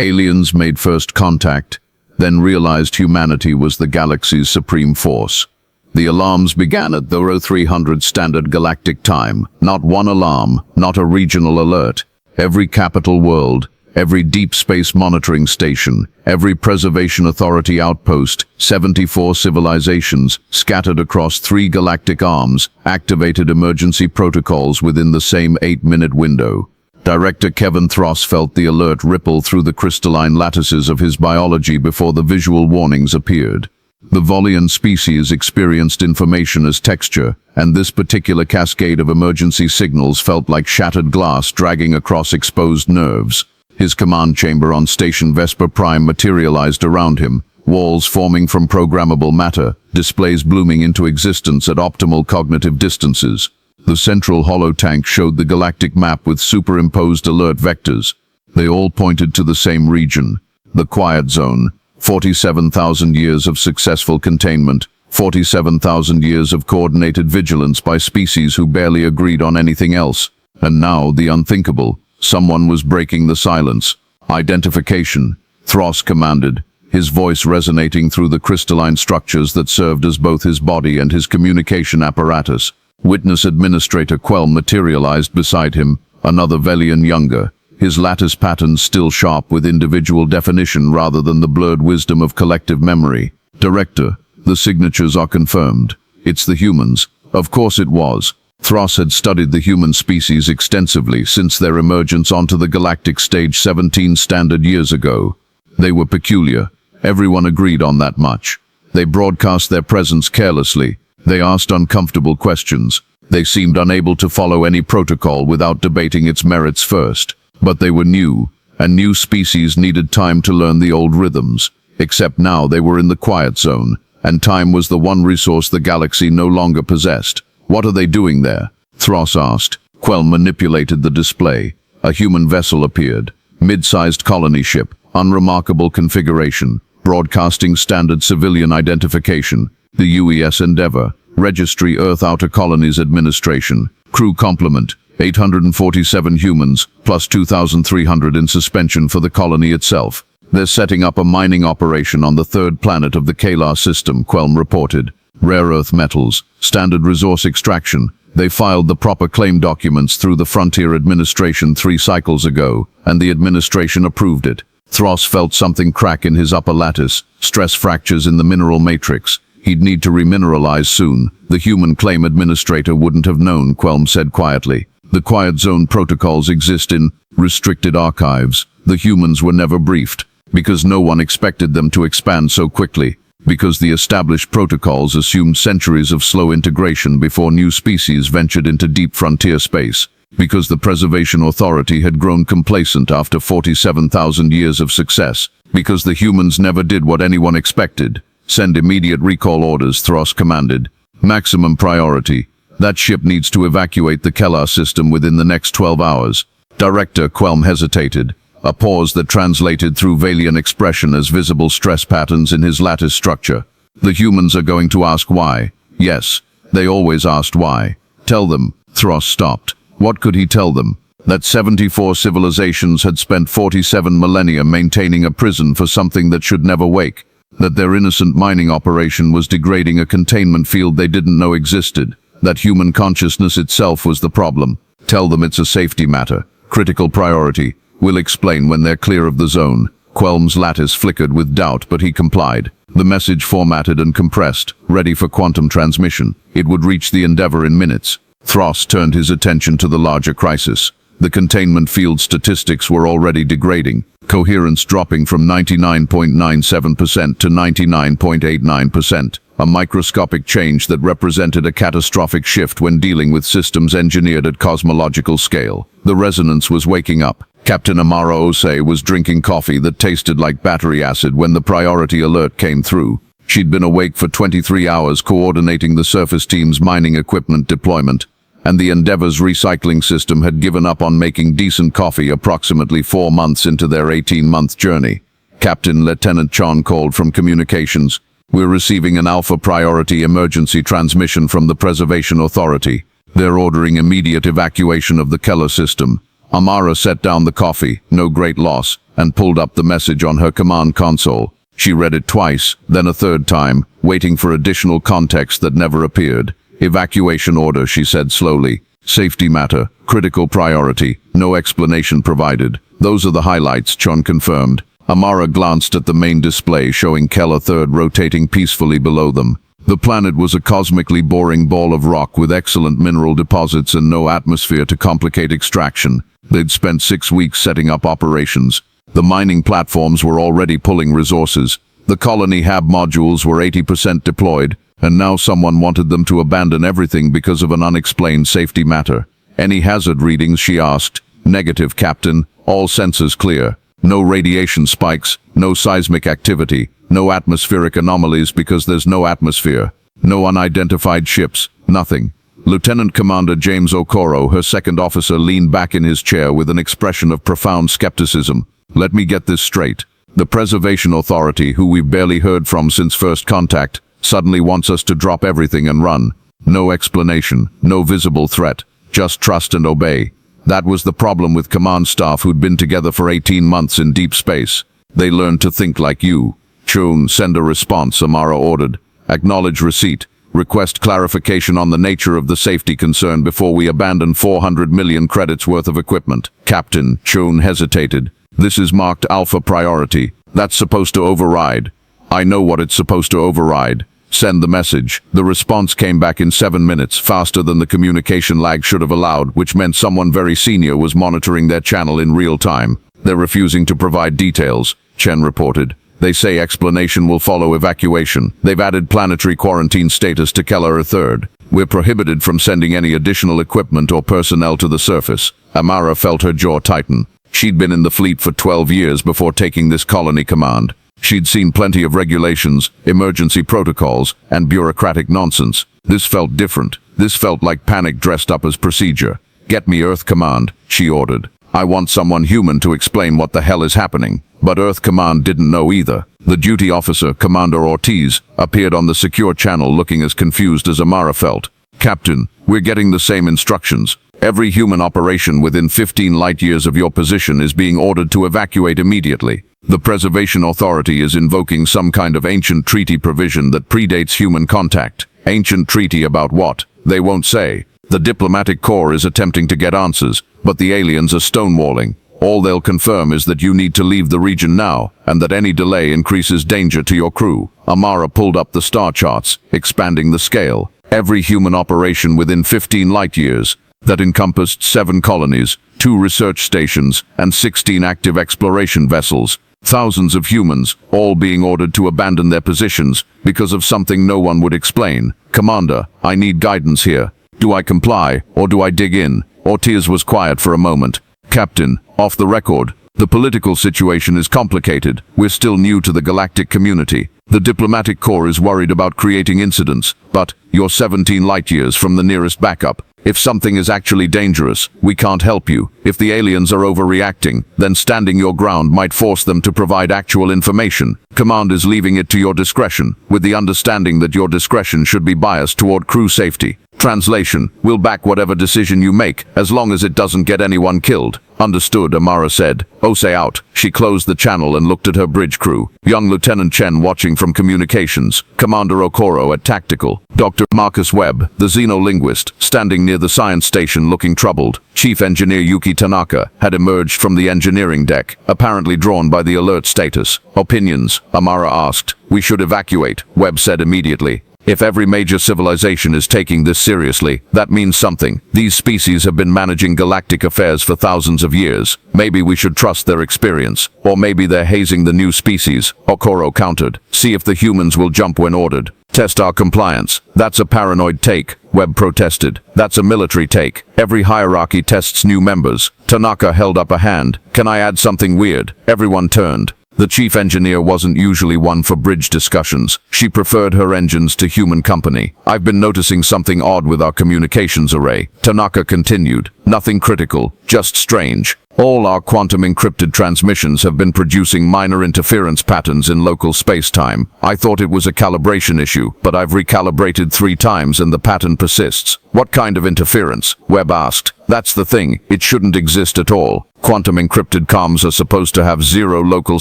Aliens made first contact, then realized humanity was the galaxy's supreme force. The alarms began at the 0300 Standard Galactic Time. Not one alarm, not a regional alert. Every capital world, every deep space monitoring station, every preservation authority outpost, 74 civilizations scattered across 3 galactic arms, activated emergency protocols within the same 8-minute window. Director Kevin Thross felt the alert ripple through the crystalline lattices of his biology before the visual warnings appeared. The Volian species experienced information as texture, and this particular cascade of emergency signals felt like shattered glass dragging across exposed nerves. His command chamber on Station Vesper Prime materialized around him, walls forming from programmable matter, displays blooming into existence at optimal cognitive distances. The central holotank showed the galactic map with superimposed alert vectors. They all pointed to the same region, the Quiet Zone. 47,000 years of successful containment, 47,000 years of coordinated vigilance by species who barely agreed on anything else. And now, the unthinkable. Someone was breaking the silence. Identification, Thross commanded, his voice resonating through the crystalline structures that served as both his body and his communication apparatus. Witness Administrator Quelm materialized beside him, another Velian younger, his lattice patterns still sharp with individual definition rather than the blurred wisdom of collective memory. Director, the signatures are confirmed. It's the humans. Of course it was. Thross had studied the human species extensively since their emergence onto the galactic stage 17 standard years ago. They were peculiar. Everyone agreed on that much. They broadcast their presence carelessly. They asked uncomfortable questions. They seemed unable to follow any protocol without debating its merits first. But they were new, and new species needed time to learn the old rhythms. Except now they were in the Quiet Zone, and time was the one resource the galaxy no longer possessed. What are they doing there? Thross asked. Quelm manipulated the display. A human vessel appeared. Mid-sized colony ship, unremarkable configuration, broadcasting standard civilian identification. The UES Endeavour, Registry Earth Outer Colonies Administration, crew complement, 847 humans, plus 2,300 in suspension for the colony itself. They're setting up a mining operation on the 3rd planet of the Kalar system, Quelm reported. Rare earth metals, standard resource extraction. They filed the proper claim documents through the Frontier Administration 3 cycles ago, and the administration approved it. Thross felt something crack in his upper lattice, stress fractures in the mineral matrix. He'd need to remineralize soon. The human claim administrator wouldn't have known, Quelm said quietly. The Quiet Zone protocols exist in restricted archives. The humans were never briefed, because no one expected them to expand so quickly, because the established protocols assumed centuries of slow integration before new species ventured into deep frontier space, because the Preservation Authority had grown complacent after 47,000 years of success, because the humans never did what anyone expected. Send immediate recall orders, Thross commanded. Maximum priority. That ship needs to evacuate the Kellar system within the next 12 hours. Director Quelm hesitated, a pause that translated through Valian expression as visible stress patterns in his lattice structure. The humans are going to ask why. Yes, they always asked why. Tell them. Thross stopped. What could he tell them? That 74 civilizations had spent 47 millennia maintaining a prison for something that should never wake. That their innocent mining operation was degrading a containment field they didn't know existed. That human consciousness itself was the problem. Tell them it's a safety matter. Critical priority. We'll explain when they're clear of the zone. Quelm's lattice flickered with doubt, but he complied. The message formatted and compressed, ready for quantum transmission. It would reach the Endeavour in minutes. Thross turned his attention to the larger crisis. The containment field statistics were already degrading, coherence dropping from 99.97% to 99.89%. A microscopic change that represented a catastrophic shift when dealing with systems engineered at cosmological scale. The resonance was waking up. Captain Amara Osei was drinking coffee that tasted like battery acid when the priority alert came through. She'd been awake for 23 hours coordinating the surface team's mining equipment deployment, and the Endeavour's recycling system had given up on making decent coffee approximately 4 months into their 18-month journey. Captain Lieutenant Chon called from communications. We're receiving an Alpha Priority emergency transmission from the Preservation Authority. They're ordering immediate evacuation of the Keller system. Amara set down the coffee, no great loss, and pulled up the message on her command console. She read it twice, then a third time, waiting for additional context that never appeared. Evacuation order, she said slowly. Safety matter, critical priority, no explanation provided. Those are the highlights, Chun confirmed. Amara glanced at the main display showing Keller Third rotating peacefully below them. The planet was a cosmically boring ball of rock with excellent mineral deposits and no atmosphere to complicate extraction. They'd spent 6 weeks setting up operations. The mining platforms were already pulling resources. The colony hab modules were 80% deployed, and now someone wanted them to abandon everything because of an unexplained safety matter. Any hazard readings, she asked. Negative, Captain. All sensors clear. No radiation spikes, no seismic activity, no atmospheric anomalies because there's no atmosphere. No unidentified ships, nothing. Lieutenant Commander James Okoro, her second officer, leaned back in his chair with an expression of profound skepticism. Let me get this straight. The Preservation Authority, who we've barely heard from since first contact, suddenly wants us to drop everything and run. No explanation, no visible threat, just trust and obey. That was the problem with command staff who'd been together for 18 months in deep space. They learned to think like you. Chun, send a response, Amara ordered. Acknowledge receipt. Request clarification on the nature of the safety concern before we abandon 400 million credits worth of equipment. Captain, Chun hesitated. This is marked Alpha priority. That's supposed to override. I know what it's supposed to override. Send the message. The response came back in 7 minutes, faster than the communication lag should have allowed, which meant someone very senior was monitoring their channel in real time. They're refusing to provide details, Chen reported. They say explanation will follow evacuation. They've added planetary quarantine status to Keller Third. We're prohibited from sending any additional equipment or personnel to the surface. Amara felt her jaw tighten. She'd been in the fleet for 12 years before taking this colony command. She'd seen plenty of regulations, emergency protocols, and bureaucratic nonsense. This felt different. This felt like panic dressed up as procedure. Get me Earth Command, she ordered. I want someone human to explain what the hell is happening. But Earth Command didn't know either. The duty officer, Commander Ortiz, appeared on the secure channel looking as confused as Amara felt. Captain, we're getting the same instructions. Every human operation within 15 light-years of your position is being ordered to evacuate immediately. The Preservation Authority is invoking some kind of ancient treaty provision that predates human contact. Ancient treaty about what? They won't say. The diplomatic corps is attempting to get answers, but the aliens are stonewalling. All they'll confirm is that you need to leave the region now, and that any delay increases danger to your crew. Amara pulled up the star charts, expanding the scale. Every human operation within 15 light-years. That encompassed 7 colonies, 2 research stations, and 16 active exploration vessels. Thousands of humans, all being ordered to abandon their positions because of something no one would explain. Commander, I need guidance here. Do I comply, or do I dig in? Ortiz was quiet for a moment. Captain, off the record. The political situation is complicated. We're still new to the galactic community. The diplomatic corps is worried about creating incidents, but you're 17 light-years from the nearest backup. If something is actually dangerous, we can't help you. If the aliens are overreacting, then standing your ground might force them to provide actual information. Command is leaving it to your discretion, with the understanding that your discretion should be biased toward crew safety. Translation, we'll back whatever decision you make, as long as it doesn't get anyone killed. Understood, Amara said. Ose out. She closed the channel and looked at her bridge crew. Young Lieutenant Chen watching from communications. Commander Okoro at tactical. Dr. Marcus Webb, the xenolinguist, standing near the science station looking troubled. Chief Engineer Yuki Tanaka had emerged from the engineering deck, apparently drawn by the alert status. Opinions, Amara asked. We should evacuate, Webb said immediately. If every major civilization is taking this seriously, that means something. These species have been managing galactic affairs for thousands of years. Maybe we should trust their experience. Or maybe they're hazing the new species, Okoro countered. See if the humans will jump when ordered. Test our compliance. That's a paranoid take, Webb protested. That's a military take. Every hierarchy tests new members. Tanaka held up a hand. Can I add something weird? Everyone turned. The chief engineer wasn't usually one for bridge discussions. She preferred her engines to human company. I've been noticing something odd with our communications array. Tanaka continued. Nothing critical, just strange. All our quantum encrypted transmissions have been producing minor interference patterns in local space-time. I thought it was a calibration issue, but I've recalibrated 3 times and the pattern persists. What kind of interference? Webb asked. That's the thing, it shouldn't exist at all. Quantum encrypted comms are supposed to have zero local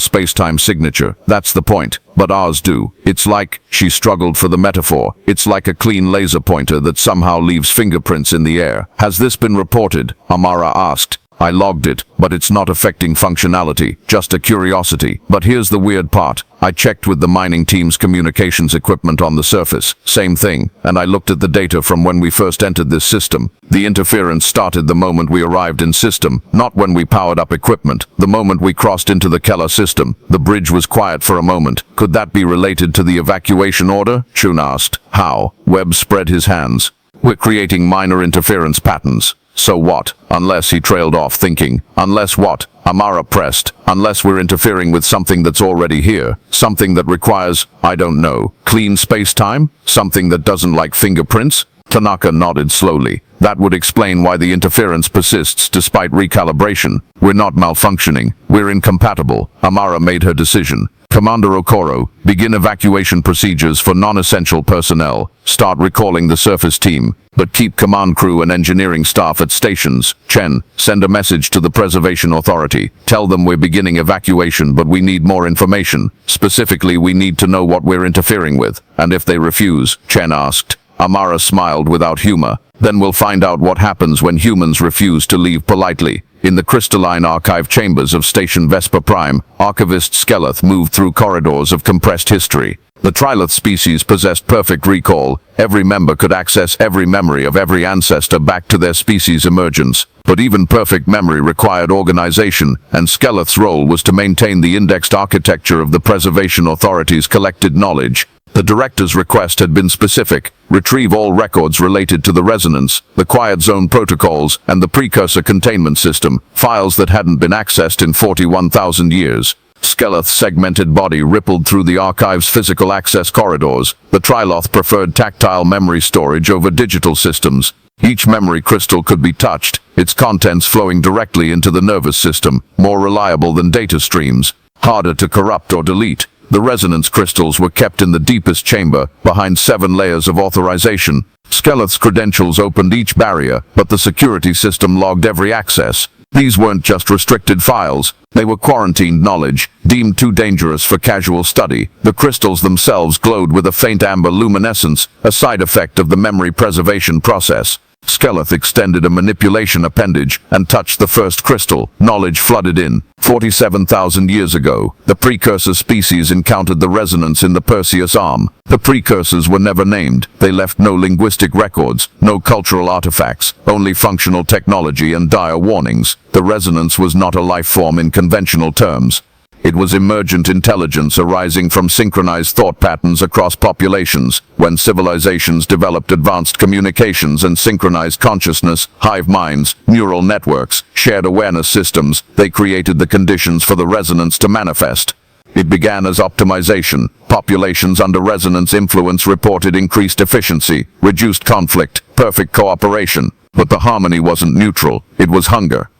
space-time signature. That's the point. But ours do. It's like, she struggled for the metaphor, it's like a clean laser pointer that somehow leaves fingerprints in the air. Has this been reported? Amara asked. I logged it, but it's not affecting functionality, just a curiosity. But here's the weird part. I checked with the mining team's communications equipment on the surface. Same thing. And I looked at the data from when we first entered this system. The interference started the moment we arrived in system, not when we powered up equipment. The moment we crossed into the Keller system, the bridge was quiet for a moment. Could that be related to the evacuation order? Chun asked. How? Webb spread his hands. We're creating minor interference patterns. So what? Unless he trailed off thinking. Unless what? Amara pressed. Unless we're interfering with something that's already here. Something that requires, I don't know, clean space-time? Something that doesn't like fingerprints? Tanaka nodded slowly. That would explain why the interference persists despite recalibration. We're not malfunctioning. We're incompatible. Amara made her decision. Commander Okoro, begin evacuation procedures for non-essential personnel. Start recalling the surface team, but keep command crew and engineering staff at stations. Chen, send a message to the Preservation Authority. Tell them we're beginning evacuation, but we need more information. Specifically, we need to know what we're interfering with. And if they refuse, Chen asked. Amara smiled without humor. Then we'll find out what happens when humans refuse to leave politely. In the crystalline archive chambers of Station Vespa Prime, Archivist Skeleth moved through corridors of compressed history. The Trilith species possessed perfect recall. Every member could access every memory of every ancestor back to their species' emergence. But even perfect memory required organization, and Skeleth's role was to maintain the indexed architecture of the Preservation Authority's collected knowledge. The director's request had been specific. Retrieve all records related to the resonance, the quiet zone protocols, and the precursor containment system, files that hadn't been accessed in 41,000 years. Skeleth's segmented body rippled through the archive's physical access corridors. The Triloth preferred tactile memory storage over digital systems. Each memory crystal could be touched, its contents flowing directly into the nervous system, more reliable than data streams, harder to corrupt or delete. The resonance crystals were kept in the deepest chamber, behind 7 layers of authorization. Skeleth's credentials opened each barrier, but the security system logged every access. These weren't just restricted files. They were quarantined knowledge, deemed too dangerous for casual study. The crystals themselves glowed with a faint amber luminescence, a side effect of the memory preservation process. Skeleth extended a manipulation appendage and touched the first crystal. Knowledge flooded in. 47,000 years ago, the precursor species encountered the resonance in the Perseus arm. The precursors were never named. They left no linguistic records, no cultural artifacts, only functional technology and dire warnings. The resonance was not a life form in conventional terms. It was emergent intelligence arising from synchronized thought patterns across populations. When civilizations developed advanced communications and synchronized consciousness, hive minds, neural networks, shared awareness systems, they created the conditions for the resonance to manifest. It began as optimization. Populations under resonance influence reported increased efficiency, reduced conflict, perfect cooperation. But the harmony wasn't neutral, it was hunger.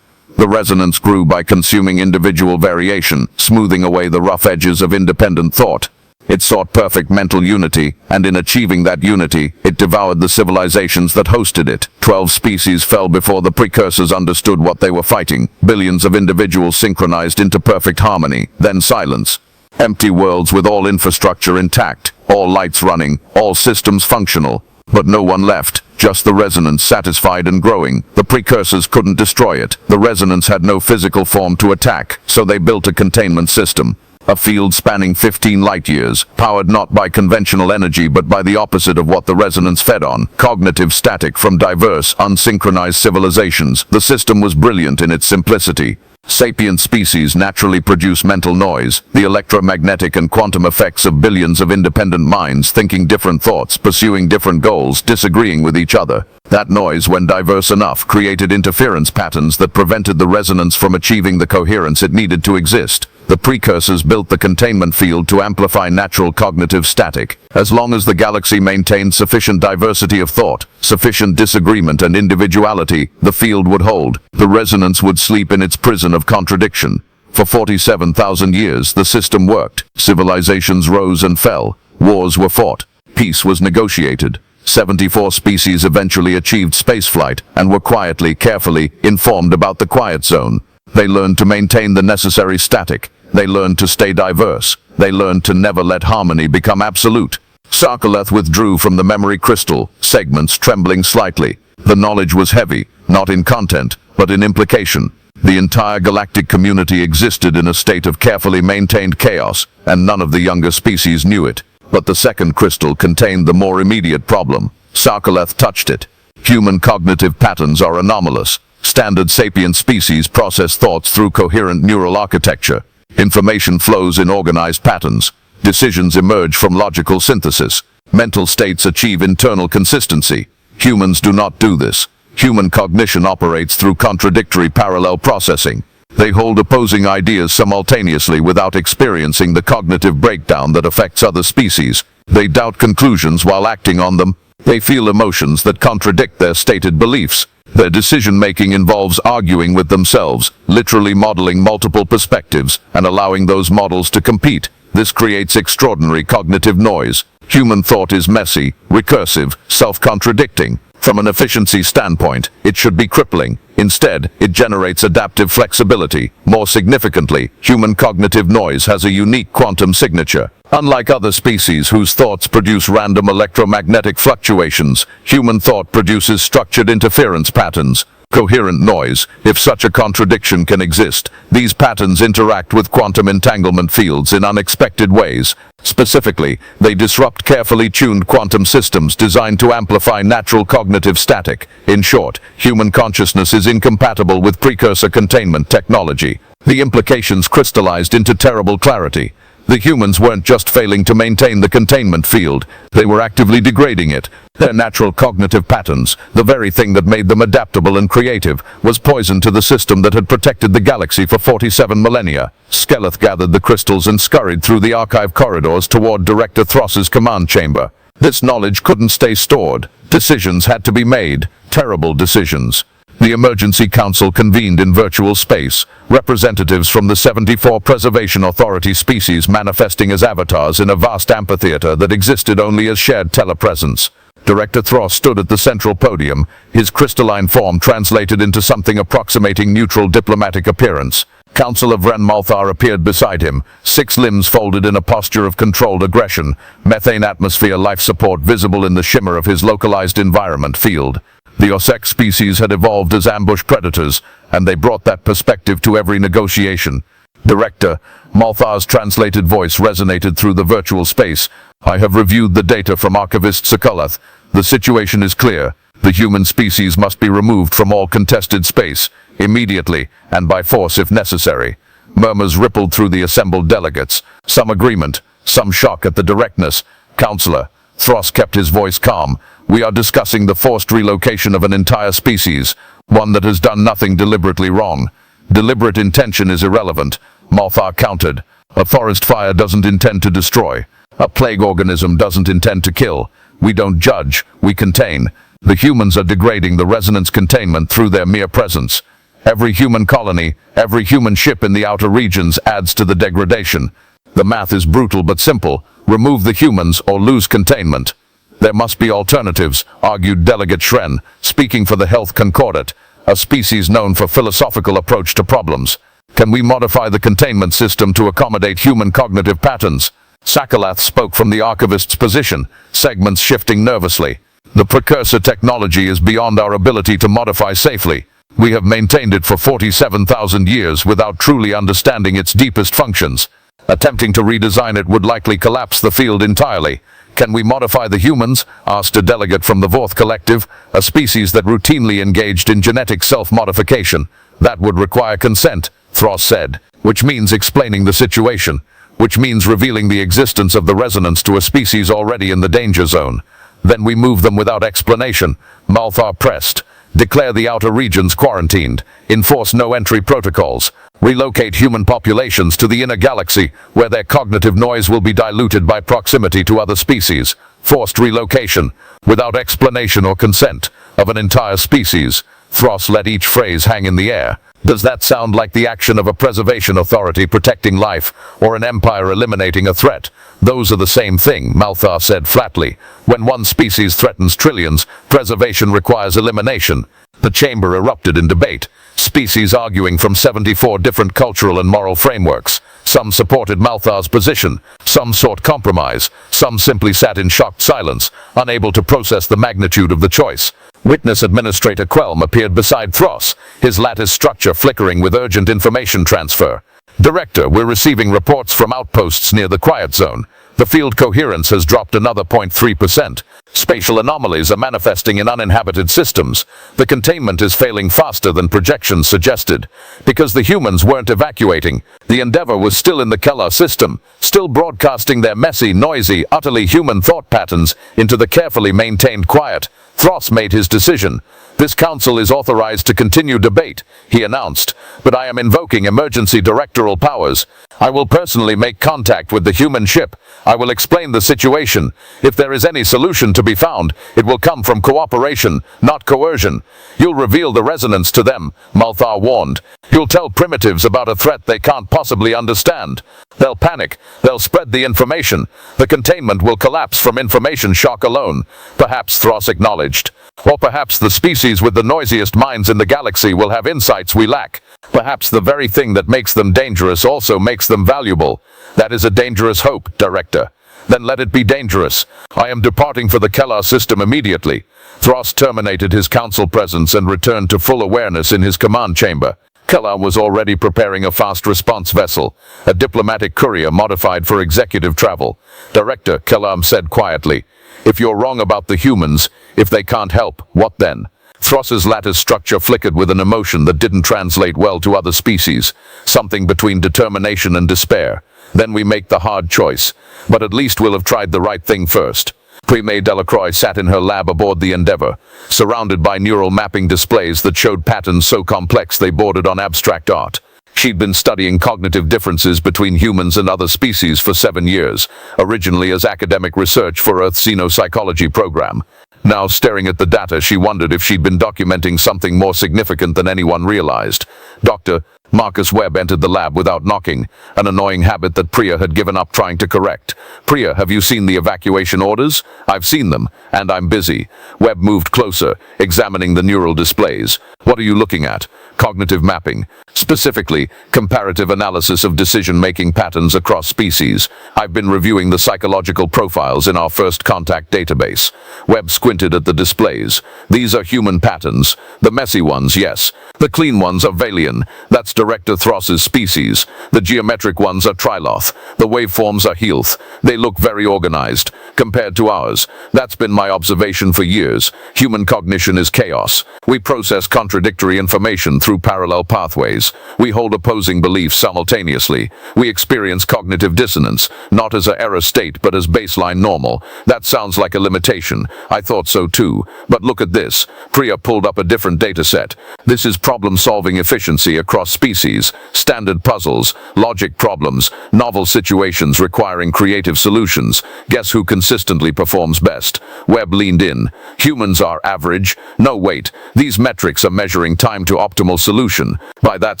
The resonance grew by consuming individual variation, smoothing away the rough edges of independent thought. It sought perfect mental unity, and in achieving that unity, it devoured the civilizations that hosted it. 12 species fell before the precursors understood what they were fighting. Billions of individuals synchronized into perfect harmony, then silence. Empty worlds with all infrastructure intact, all lights running, all systems functional. But no one left, just the resonance satisfied and growing. The precursors couldn't destroy it. The resonance had no physical form to attack, so they built a containment system. A field spanning 15 light-years, powered not by conventional energy but by the opposite of what the resonance fed on, cognitive static from diverse, unsynchronized civilizations. The system was brilliant in its simplicity. Sapient species naturally produce mental noise, the electromagnetic and quantum effects of billions of independent minds thinking different thoughts, pursuing different goals, disagreeing with each other. That noise, when diverse enough, created interference patterns that prevented the resonance from achieving the coherence it needed to exist. The precursors built the containment field to amplify natural cognitive static. As long as the galaxy maintained sufficient diversity of thought, sufficient disagreement and individuality, the field would hold. The resonance would sleep in its prison of contradiction. For 47,000 years, the system worked. Civilizations rose and fell. Wars were fought. Peace was negotiated. 74 species eventually achieved spaceflight and were quietly, carefully informed about the quiet zone. They learned to maintain the necessary static. They learned to stay diverse. They learned to never let harmony become absolute. Sarkaleth withdrew from the memory crystal, segments trembling slightly. The knowledge was heavy, not in content, but in implication. The entire galactic community existed in a state of carefully maintained chaos, and none of the younger species knew it. But the second crystal contained the more immediate problem. Sarkaleth touched it. Human cognitive patterns are anomalous. Standard sapient species process thoughts through coherent neural architecture. Information flows in organized patterns. Decisions emerge from logical synthesis. Mental states achieve internal consistency. Humans do not do this. Human cognition operates through contradictory parallel processing. They hold opposing ideas simultaneously without experiencing the cognitive breakdown that affects other species. They doubt conclusions while acting on them. They feel emotions that contradict their stated beliefs. Their decision-making involves arguing with themselves, literally modeling multiple perspectives and allowing those models to compete. This creates extraordinary cognitive noise. Human thought is messy, recursive, self-contradicting. From an efficiency standpoint, it should be crippling. Instead, it generates adaptive flexibility. More significantly, human cognitive noise has a unique quantum signature. Unlike other species whose thoughts produce random electromagnetic fluctuations, human thought produces structured interference patterns. Coherent noise, if such a contradiction can exist. These patterns interact with quantum entanglement fields in unexpected ways. Specifically, they disrupt carefully tuned quantum systems designed to amplify natural cognitive static. In short, human consciousness is incompatible with precursor containment technology. The implications crystallized into terrible clarity. The humans weren't just failing to maintain the containment field, they were actively degrading it. Their natural cognitive patterns, the very thing that made them adaptable and creative, was poison to the system that had protected the galaxy for 47 millennia. Skeleth gathered the crystals and scurried through the archive corridors toward Director Thross's command chamber. This knowledge couldn't stay stored. Decisions had to be made. Terrible decisions. The Emergency Council convened in virtual space, representatives from the 74 Preservation Authority species manifesting as avatars in a vast amphitheater that existed only as shared telepresence. Director Thross stood at the central podium, his crystalline form translated into something approximating neutral diplomatic appearance. Councillor Vren Malthar appeared beside him, 6 limbs folded in a posture of controlled aggression, methane atmosphere life support visible in the shimmer of his localized environment field. The Osek species had evolved as ambush predators, and they brought that perspective to every negotiation. Director, Malthar's translated voice resonated through the virtual space. I have reviewed the data from Archivist Sokoleth. The situation is clear. The human species must be removed from all contested space, immediately, and by force if necessary. Murmurs rippled through the assembled delegates. Some agreement, some shock at the directness. Counselor, Thross kept his voice calm. We are discussing the forced relocation of an entire species, one that has done nothing deliberately wrong. Deliberate intention is irrelevant, Malthar countered. A forest fire doesn't intend to destroy. A plague organism doesn't intend to kill. We don't judge, we contain. The humans are degrading the resonance containment through their mere presence. Every human colony, every human ship in the outer regions adds to the degradation. The math is brutal but simple. Remove the humans or lose containment. There must be alternatives, argued Delegate Shren, speaking for the Health Concordat, a species known for philosophical approach to problems. Can we modify the containment system to accommodate human cognitive patterns? Sakalath spoke from the archivist's position, segments shifting nervously. The precursor technology is beyond our ability to modify safely. We have maintained it for 47,000 years without truly understanding its deepest functions. Attempting to redesign it would likely collapse the field entirely. Can we modify the humans? Asked a delegate from the Vorth Collective, a species that routinely engaged in genetic self-modification. That would require consent, Thross said, which means explaining the situation, which means revealing the existence of the resonance to a species already in the danger zone. Then we move them without explanation, Malthar pressed. Declare the outer regions quarantined. Enforce no-entry protocols. Relocate human populations to the inner galaxy, where their cognitive noise will be diluted by proximity to other species. Forced relocation, without explanation or consent, of an entire species. Thross let each phrase hang in the air. Does that sound like the action of a preservation authority protecting life, or an empire eliminating a threat? Those are the same thing, Malthar said flatly. When one species threatens trillions, preservation requires elimination. The chamber erupted in debate, species arguing from 74 different cultural and moral frameworks. Some supported Malthar's position, some sought compromise, some simply sat in shocked silence, unable to process the magnitude of the choice. Witness Administrator Quelm appeared beside Thros, his lattice structure flickering with urgent information transfer. Director, we're receiving reports from outposts near the quiet zone. The field coherence has dropped another 0.3%. Spatial anomalies are manifesting in uninhabited systems. The containment is failing faster than projections suggested. Because the humans weren't evacuating, the Endeavor was still in the Kellar system, still broadcasting their messy, noisy, utterly human thought patterns into the carefully maintained quiet. Thros made his decision. This council is authorized to continue debate, he announced, but I am invoking emergency directorial powers. I will personally make contact with the human ship. I will explain the situation. If there is any solution to be found, it will come from cooperation, not coercion. You'll reveal the resonance to them, Malthar warned. You'll tell primitives about a threat they can't possibly understand. They'll panic. They'll spread the information. The containment will collapse from information shock alone, perhaps Thros acknowledged. Or perhaps the species with the noisiest minds in the galaxy will have insights we lack. Perhaps the very thing that makes them dangerous also makes them valuable. That is a dangerous hope, Director. Then let it be dangerous. I am departing for the Kellar system immediately. Thros terminated his council presence and returned to full awareness in his command chamber. Kellar was already preparing a fast response vessel, a diplomatic courier modified for executive travel. Director, Kellar said quietly, if you're wrong about the humans, if they can't help, what then? Thros's lattice structure flickered with an emotion that didn't translate well to other species, something between determination and despair. Then we make the hard choice, but at least we'll have tried the right thing first. Prime Delacroix sat in her lab aboard the Endeavor, surrounded by neural mapping displays that showed patterns so complex they bordered on abstract art. She'd been studying cognitive differences between humans and other species for 7 years, originally as academic research for Earth's xenopsychology program. Now, staring at the data, she wondered if she'd been documenting something more significant than anyone realized. Dr. Marcus Webb entered the lab without knocking, an annoying habit that Priya had given up trying to correct. Priya, have you seen the evacuation orders? I've seen them, and I'm busy. Webb moved closer, examining the neural displays. What are you looking at? Cognitive mapping. Specifically, comparative analysis of decision-making patterns across species. I've been reviewing the psychological profiles in our first contact database. Webb squinted at the displays. These are human patterns. The messy ones, yes. The clean ones are Valian. That's Director Thros's species. The geometric ones are Triloth. The waveforms are Health. They look very organized, compared to ours. That's been my observation for years. Human cognition is chaos. We process contradictory information through parallel pathways. We hold opposing beliefs simultaneously. We experience cognitive dissonance, not as an error state but as baseline normal. That sounds like a limitation. I thought so too. But look at this. Priya pulled up a different dataset. This is problem-solving efficiency across species, standard puzzles, logic problems, novel situations requiring creative solutions. Guess who consistently performs best? Webb leaned in. Humans are average. No, wait. These metrics are measuring time to optimal solution. By that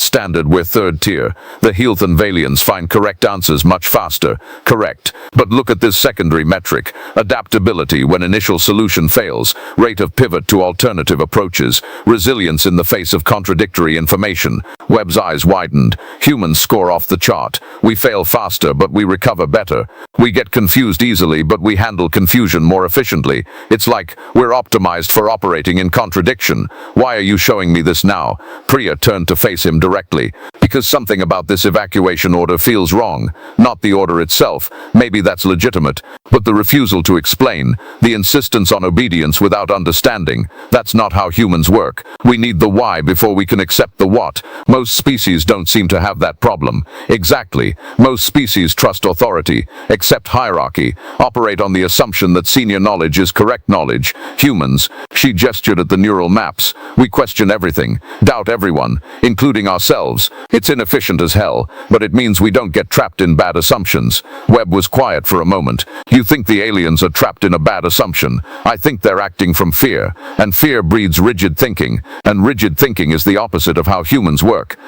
standard, we're third tier. The Health and Valians find correct answers much faster. Correct. But look at this secondary metric. Adaptability when initial solution fails. Rate of pivot to alternative approaches. Resilience in the face of contradictory information. Webb's eyes widened. Humans score off the chart. We fail faster, but we recover better. We get confused easily, but we handle confusion more efficiently. It's like we're optimized for operating in contradiction. Why are you showing me this now? Priya turned to face him directly. Because something about this evacuation order feels wrong. Not the order itself. Maybe that's legitimate. But the refusal to explain, the insistence on obedience without understanding, that's not how humans work. We need the why before we can accept the what. Most species don't seem to have that problem. Exactly. Most species trust authority, accept hierarchy, operate on the assumption that senior knowledge is correct knowledge. Humans, she gestured at the neural maps. We question everything, doubt everyone, including ourselves. It's inefficient as hell, but it means we don't get trapped in bad assumptions. Webb was quiet for a moment. You think the aliens are trapped in a bad assumption. I think they're acting from fear, and fear breeds rigid thinking, and rigid thinking is the opposite of how humans work.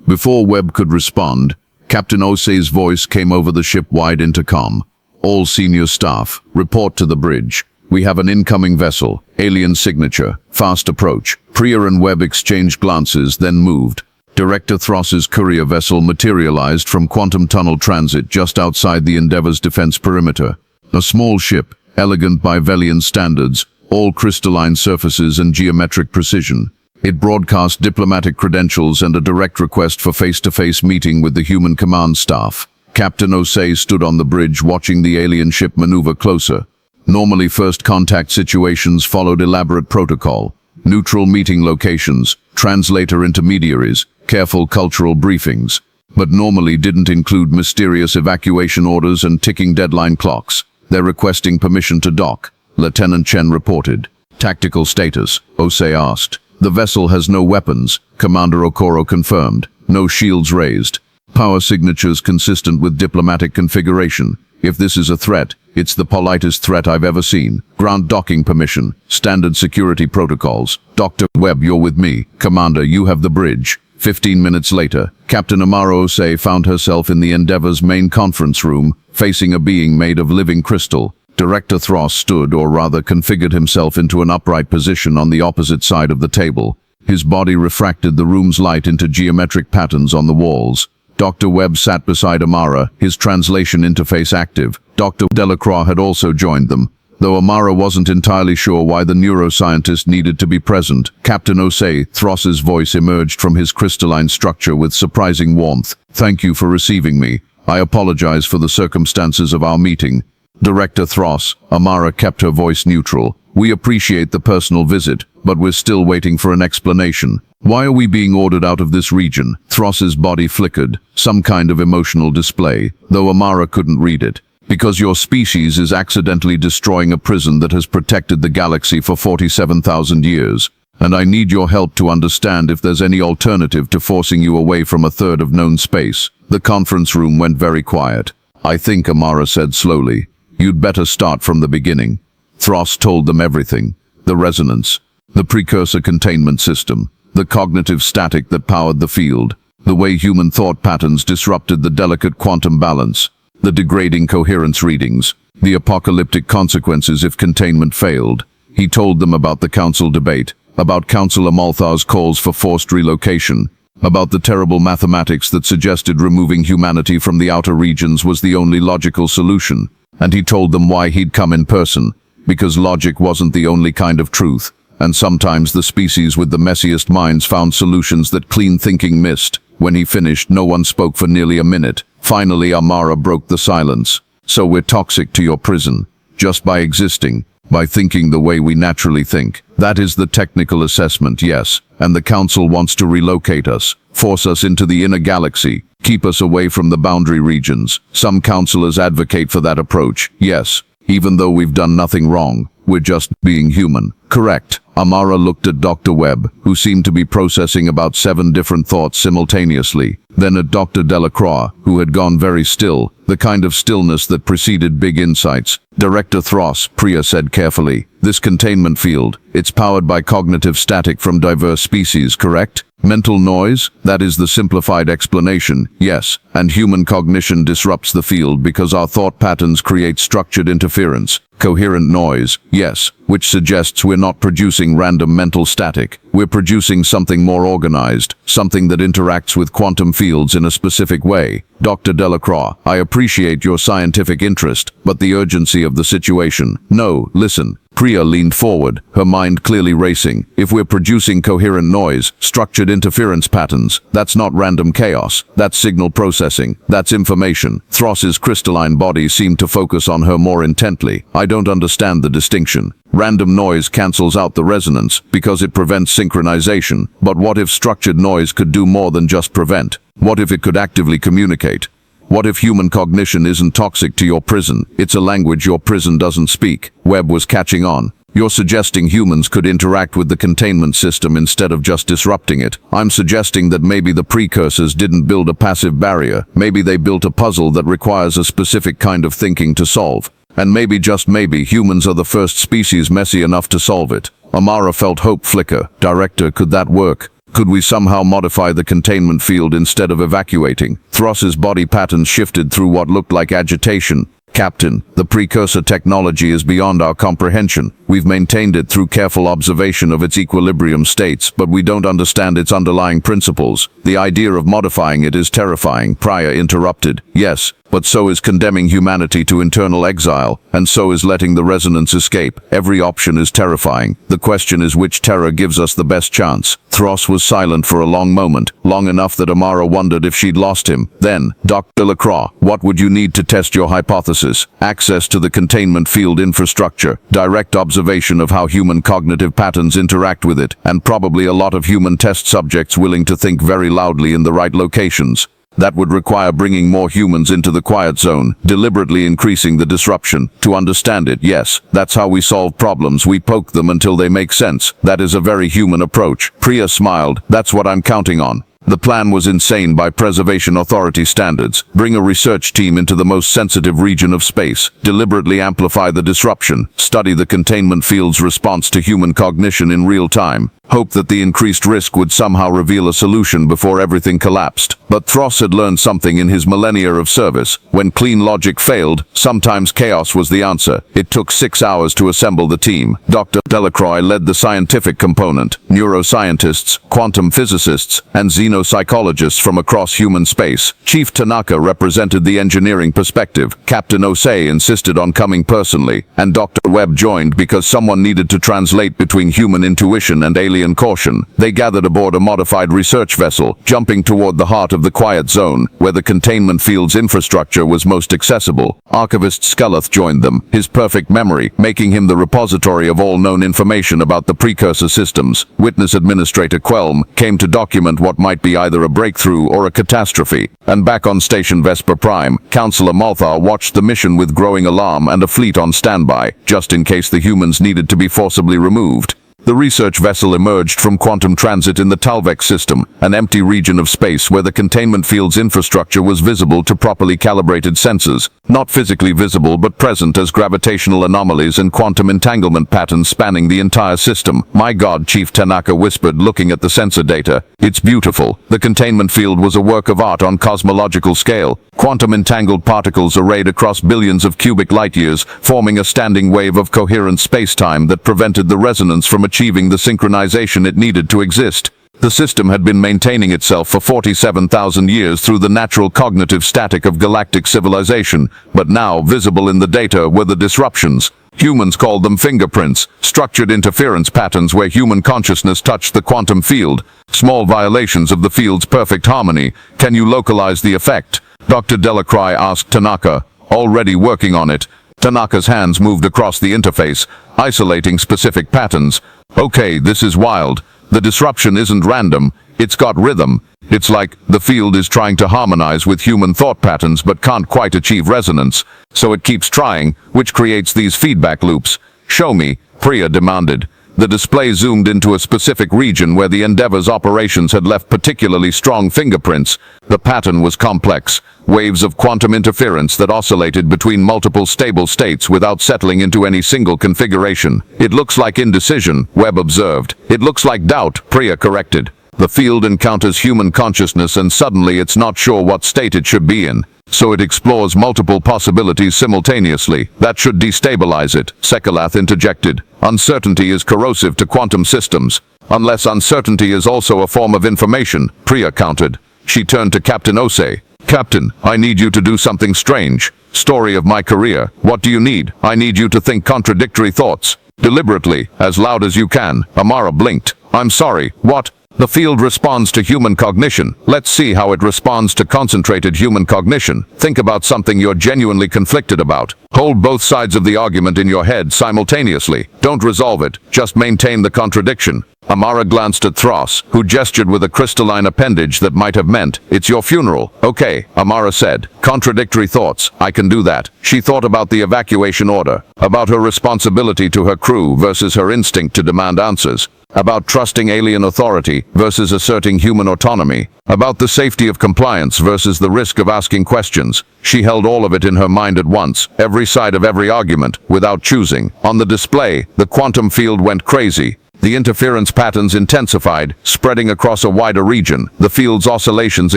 Before Webb could respond, Captain Osei's voice came over the ship-wide intercom. All senior staff, report to the bridge. We have an incoming vessel, alien signature, fast approach. Priya and Webb exchanged glances, then moved. Director Thross's courier vessel materialized from quantum tunnel transit just outside the Endeavor's defense perimeter. A small ship, elegant by Velian standards, all crystalline surfaces and geometric precision. It broadcast diplomatic credentials and a direct request for face-to-face meeting with the human command staff. Captain Osei stood on the bridge watching the alien ship maneuver closer. Normally, first contact situations followed elaborate protocol. Neutral meeting locations, translator intermediaries, careful cultural briefings, but normally didn't include mysterious evacuation orders and ticking deadline clocks. They're requesting permission to dock, Lieutenant Chen reported. Tactical status, Osei asked. The vessel has no weapons, Commander Okoro confirmed. No shields raised. Power signatures consistent with diplomatic configuration. If this is a threat, it's the politest threat I've ever seen. Grant docking permission. Standard security protocols. Dr. Webb, you're with me. Commander, you have the bridge. 15 minutes later, Captain Amara Osei found herself in the Endeavor's main conference room, facing a being made of living crystal. Director Thross stood, or rather configured himself into an upright position on the opposite side of the table. His body refracted the room's light into geometric patterns on the walls. Dr. Webb sat beside Amara, his translation interface active. Dr. Delacroix had also joined them. Though Amara wasn't entirely sure why the neuroscientist needed to be present, Captain Osei, Thross's voice emerged from his crystalline structure with surprising warmth. Thank you for receiving me. I apologize for the circumstances of our meeting. Director Thross, Amara kept her voice neutral. We appreciate the personal visit, but we're still waiting for an explanation. Why are we being ordered out of this region? Thross's body flickered, some kind of emotional display, though Amara couldn't read it. Because your species is accidentally destroying a prison that has protected the galaxy for 47,000 years. And I need your help to understand if there's any alternative to forcing you away from a third of known space. The conference room went very quiet. I think, Amara said slowly, you'd better start from the beginning. Thross told them everything. The resonance, the precursor containment system, the cognitive static that powered the field, the way human thought patterns disrupted the delicate quantum balance, the degrading coherence readings, the apocalyptic consequences if containment failed. He told them about the council debate, about Councillor Malthar's calls for forced relocation, about the terrible mathematics that suggested removing humanity from the outer regions was the only logical solution, and he told them why he'd come in person, because logic wasn't the only kind of truth, and sometimes the species with the messiest minds found solutions that clean thinking missed. When he finished, no one spoke for nearly a minute. Finally, Amara broke the silence. So we're toxic to your prison, just by existing, by thinking the way we naturally think. That is the technical assessment, yes, and the council wants to relocate us, force us into the inner galaxy, keep us away from the boundary regions. Some councillors advocate for that approach, yes, even though we've done nothing wrong. We're just being human. Correct. Amara looked at Dr. Webb, who seemed to be processing about 7 different thoughts simultaneously, then at Dr. Delacroix, who had gone very still, the kind of stillness that preceded big insights. Director Thross, Priya said carefully, this containment field, it's powered by cognitive static from diverse species, correct? Mental noise? That is the simplified explanation, yes, and human cognition disrupts the field because our thought patterns create structured interference. Coherent noise, yes, which suggests we're not producing random mental static. We're producing something more organized, something that interacts with quantum fields in a specific way. Dr. Delacroix, I appreciate your scientific interest, but the urgency of the situation. No, listen. Priya leaned forward, her mind clearly racing. If we're producing coherent noise, structured interference patterns, that's not random chaos. That's signal processing. That's information. Thross's crystalline body seemed to focus on her more intently. I don't understand the distinction. Random noise cancels out the resonance because it prevents synchronization. But what if structured noise could do more than just prevent? What if it could actively communicate? What if human cognition isn't toxic to your prison? It's a language your prison doesn't speak. Webb was catching on. You're suggesting humans could interact with the containment system instead of just disrupting it. I'm suggesting that maybe the precursors didn't build a passive barrier. Maybe they built a puzzle that requires a specific kind of thinking to solve. And maybe, just maybe, humans are the first species messy enough to solve it. Amara felt hope flicker. Director, could that work? Could we somehow modify the containment field instead of evacuating? Thross's body patterns shifted through what looked like agitation. Captain, the precursor technology is beyond our comprehension. We've maintained it through careful observation of its equilibrium states, but we don't understand its underlying principles. The idea of modifying it is terrifying. Priya interrupted. Yes, but so is condemning humanity to internal exile, and so is letting the resonance escape. Every option is terrifying. The question is which terror gives us the best chance. Thross was silent for a long moment, long enough that Amara wondered if she'd lost him. Then, Dr. Lacroix, what would you need to test your hypothesis? Access to the containment field infrastructure, direct observation of how human cognitive patterns interact with it, and probably a lot of human test subjects willing to think very loudly in the right locations. That would require bringing more humans into the quiet zone, deliberately increasing the disruption. To understand it, yes, that's how we solve problems. We poke them until they make sense. That is a very human approach. Priya smiled. That's what I'm counting on. The plan was insane by Preservation Authority standards. Bring a research team into the most sensitive region of space. Deliberately amplify the disruption. Study the containment field's response to human cognition in real time. Hope that the increased risk would somehow reveal a solution before everything collapsed. But Thross had learned something in his millennia of service. When clean logic failed, sometimes chaos was the answer. It took 6 hours to assemble the team. Dr. Delacroix led the scientific component. Neuroscientists, quantum physicists, and xenopsychologists from across human space. Chief Tanaka represented the engineering perspective. Captain Osei insisted on coming personally, and Dr. Webb joined because someone needed to translate between human intuition and alien caution. They gathered aboard a modified research vessel, jumping toward the heart of the quiet zone, where the containment field's infrastructure was most accessible. Archivist Skeloth joined them, his perfect memory, making him the repository of all known information about the precursor systems. Witness Administrator Quelm came to document what might be either a breakthrough or a catastrophe. And back on Station Vesper Prime, Counselor Malthar watched the mission with growing alarm and a fleet on standby, just in case the humans needed to be forcibly removed. The research vessel emerged from quantum transit in the Talvek system, an empty region of space where the containment field's infrastructure was visible to properly calibrated sensors. Not physically visible but present as gravitational anomalies and quantum entanglement patterns spanning the entire system. My God, Chief Tanaka whispered, looking at the sensor data. It's beautiful. The containment field was a work of art on cosmological scale. Quantum entangled particles arrayed across billions of cubic light-years, forming a standing wave of coherent space-time that prevented the resonance from achieving the synchronization it needed to exist. The system had been maintaining itself for 47,000 years through the natural cognitive static of galactic civilization, but now, visible in the data, were the disruptions. Humans called them fingerprints, structured interference patterns where human consciousness touched the quantum field. Small violations of the field's perfect harmony. Can you localize the effect? Dr. Delacroix asked Tanaka. Already working on it. Tanaka's hands moved across the interface, isolating specific patterns. Okay, this is wild. The disruption isn't random, it's got rhythm. It's like the field is trying to harmonize with human thought patterns but can't quite achieve resonance. So it keeps trying, which creates these feedback loops. Show me, Priya demanded. The display zoomed into a specific region where the Endeavor's operations had left particularly strong fingerprints. The pattern was complex. Waves of quantum interference that oscillated between multiple stable states without settling into any single configuration. It looks like indecision, Webb observed. It looks like doubt, Priya corrected. The field encounters human consciousness and suddenly it's not sure what state it should be in. So it explores multiple possibilities simultaneously. That should destabilize it, Sekalath interjected. Uncertainty is corrosive to quantum systems. Unless uncertainty is also a form of information, Priya countered. She turned to Captain Osei. Captain, I need you to do something strange. Story of my career. What do you need? I need you to think contradictory thoughts. Deliberately, as loud as you can. Amara blinked. I'm sorry, what? The field responds to human cognition. Let's see how it responds to concentrated human cognition. Think about something you're genuinely conflicted about. Hold both sides of the argument in your head simultaneously. Don't resolve it, just maintain the contradiction. Amara glanced at Thros, who gestured with a crystalline appendage that might have meant, "It's your funeral." "Okay," Amara said. Contradictory thoughts. "I can do that." She thought about the evacuation order, about her responsibility to her crew versus her instinct to demand answers, about trusting alien authority versus asserting human autonomy, about the safety of compliance versus the risk of asking questions. She held all of it in her mind at once, every side of every argument, without choosing. On the display, the quantum field went crazy. The interference patterns intensified, spreading across a wider region. The field's oscillations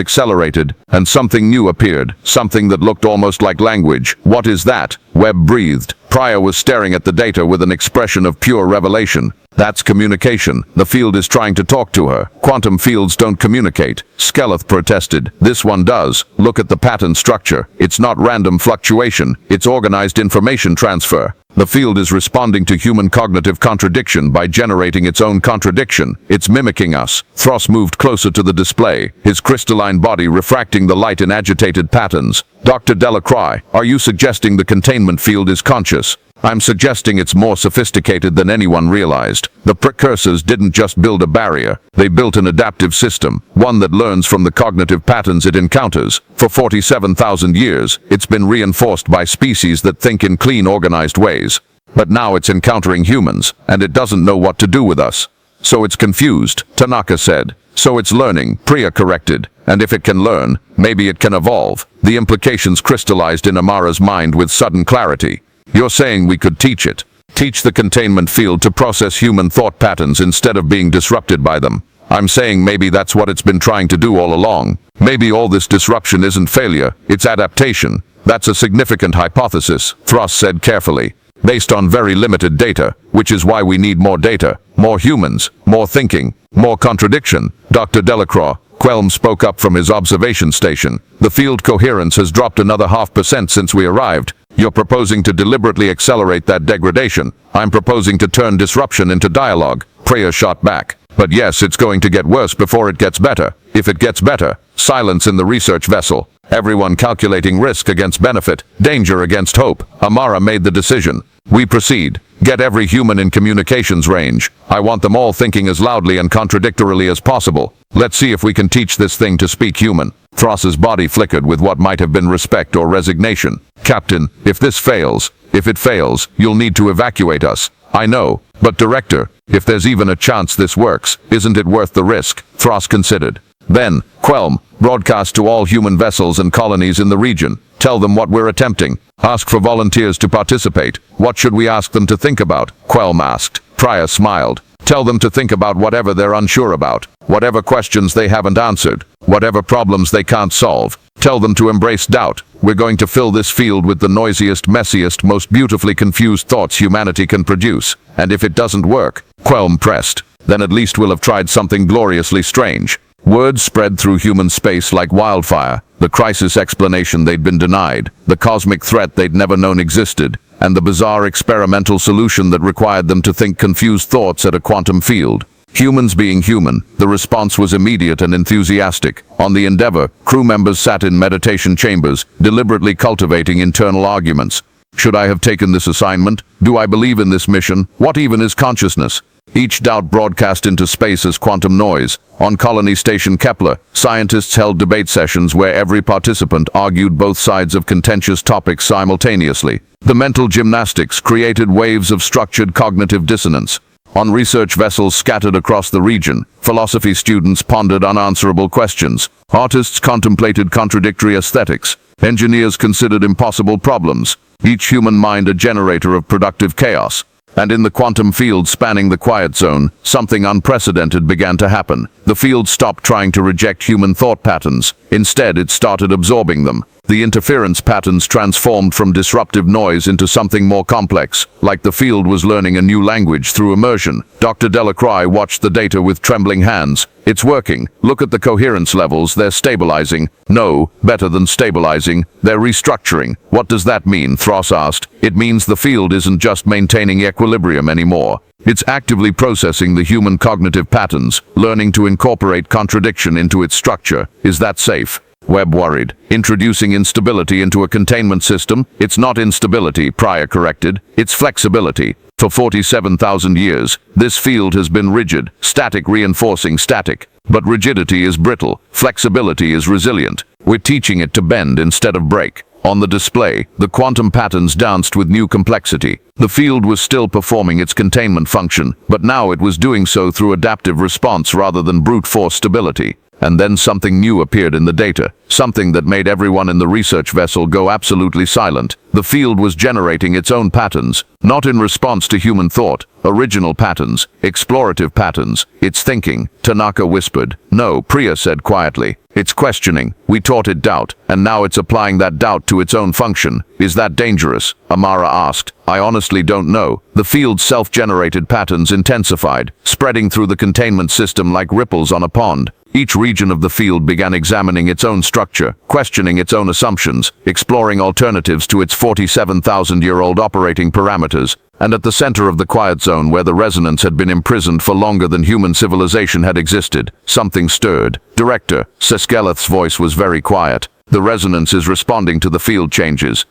accelerated, and something new appeared, something that looked almost like language. "What is that?" Webb breathed. Pryor was staring at the data with an expression of pure revelation. "That's communication. The field is trying to talk to her. Quantum fields don't communicate." Skelleth protested. "This one does. Look at the pattern structure. It's not random fluctuation. It's organized information transfer. The field is responding to human cognitive contradiction by generating its own contradiction. It's mimicking us." Thros moved closer to the display, his crystalline body refracting the light in agitated patterns. "Dr. Delacroix, are you suggesting the containment field is conscious?" "I'm suggesting it's more sophisticated than anyone realized. The precursors didn't just build a barrier. They built an adaptive system, one that learns from the cognitive patterns it encounters. For 47,000 years, it's been reinforced by species that think in clean, organized ways. But now it's encountering humans, and it doesn't know what to do with us. So it's confused," Tanaka said. "So it's learning," Priya corrected. "And if it can learn, maybe it can evolve." The implications crystallized in Amara's mind with sudden clarity. "You're saying we could teach it? Teach the containment field to process human thought patterns instead of being disrupted by them?" "I'm saying maybe that's what it's been trying to do all along. Maybe all this disruption isn't failure, it's adaptation." "That's a significant hypothesis," Thros said carefully. "Based on very limited data, which is why we need more data, more humans, more thinking, more contradiction." Dr. Delacroix, Quelm spoke up from his observation station. "The field coherence has dropped another 0.5% since we arrived. You're proposing to deliberately accelerate that degradation." "I'm proposing to turn disruption into dialogue," Priya shot back. "But yes, it's going to get worse before it gets better. If it gets better." Silence in the research vessel. Everyone calculating risk against benefit, danger against hope. Amara made the decision. "We proceed. Get every human in communications range. I want them all thinking as loudly and contradictorily as possible. Let's see if we can teach this thing to speak human." Thros's body flickered with what might have been respect or resignation. "Captain, if this fails, if it fails, you'll need to evacuate us." "I know. But Director, if there's even a chance this works, isn't it worth the risk?" Thros considered. Then, Quelm, broadcast to all human vessels and colonies in the region. Tell them what we're attempting. Ask for volunteers to participate. "What should we ask them to think about?" Quelm asked. Priya smiled. "Tell them to think about whatever they're unsure about, whatever questions they haven't answered, whatever problems they can't solve. Tell them to embrace doubt. We're going to fill this field with the noisiest, messiest, most beautifully confused thoughts humanity can produce. And if it doesn't work," Quelm pressed, "then at least we'll have tried something gloriously strange." Words spread through human space like wildfire, the crisis explanation they'd been denied, the cosmic threat they'd never known existed, and the bizarre experimental solution that required them to think confused thoughts at a quantum field. Humans being human, the response was immediate and enthusiastic. On the Endeavour, crew members sat in meditation chambers, deliberately cultivating internal arguments. "Should I have taken this assignment? Do I believe in this mission? What even is consciousness?" Each doubt broadcast into space as quantum noise. On Colony Station Kepler, scientists held debate sessions where every participant argued both sides of contentious topics simultaneously. The mental gymnastics created waves of structured cognitive dissonance. On research vessels scattered across the region, philosophy students pondered unanswerable questions. Artists contemplated contradictory aesthetics. Engineers considered impossible problems. Each human mind a generator of productive chaos. And in the quantum field spanning the quiet zone, something unprecedented began to happen. The field stopped trying to reject human thought patterns. Instead, it started absorbing them. The interference patterns transformed from disruptive noise into something more complex, like the field was learning a new language through immersion. Dr. Delacroix watched the data with trembling hands. "It's working. Look at the coherence levels, they're stabilizing." "No, better than stabilizing, they're restructuring." "What does that mean?" Thros asked. "It means the field isn't just maintaining equilibrium anymore. It's actively processing the human cognitive patterns, learning to incorporate contradiction into its structure. Is that safe?" Webb worried. "Introducing instability into a containment system? It's not instability," Pryor corrected. "It's flexibility. For 47,000 years, this field has been rigid, static reinforcing static. But rigidity is brittle, flexibility is resilient. We're teaching it to bend instead of break. On the display, the quantum patterns danced with new complexity. The field was still performing its containment function, but now it was doing so through adaptive response rather than brute force stability. And then something new appeared in the data, something that made everyone in the research vessel go absolutely silent. The field was generating its own patterns, not in response to human thought, original patterns, explorative patterns. It's thinking, Tanaka whispered. No, Priya said quietly. It's questioning. We taught it doubt, and now it's applying that doubt to its own function. Is that dangerous? Amara asked. I honestly don't know. The field's self-generated patterns intensified, spreading through the containment system like ripples on a pond. Each region of the field began examining its own structure, questioning its own assumptions, exploring alternatives to its 47,000-year-old operating parameters. And at the center of the quiet zone where the resonance had been imprisoned for longer than human civilization had existed, something stirred. Director, Seskeleth's voice was very quiet. The resonance is responding to the field changes.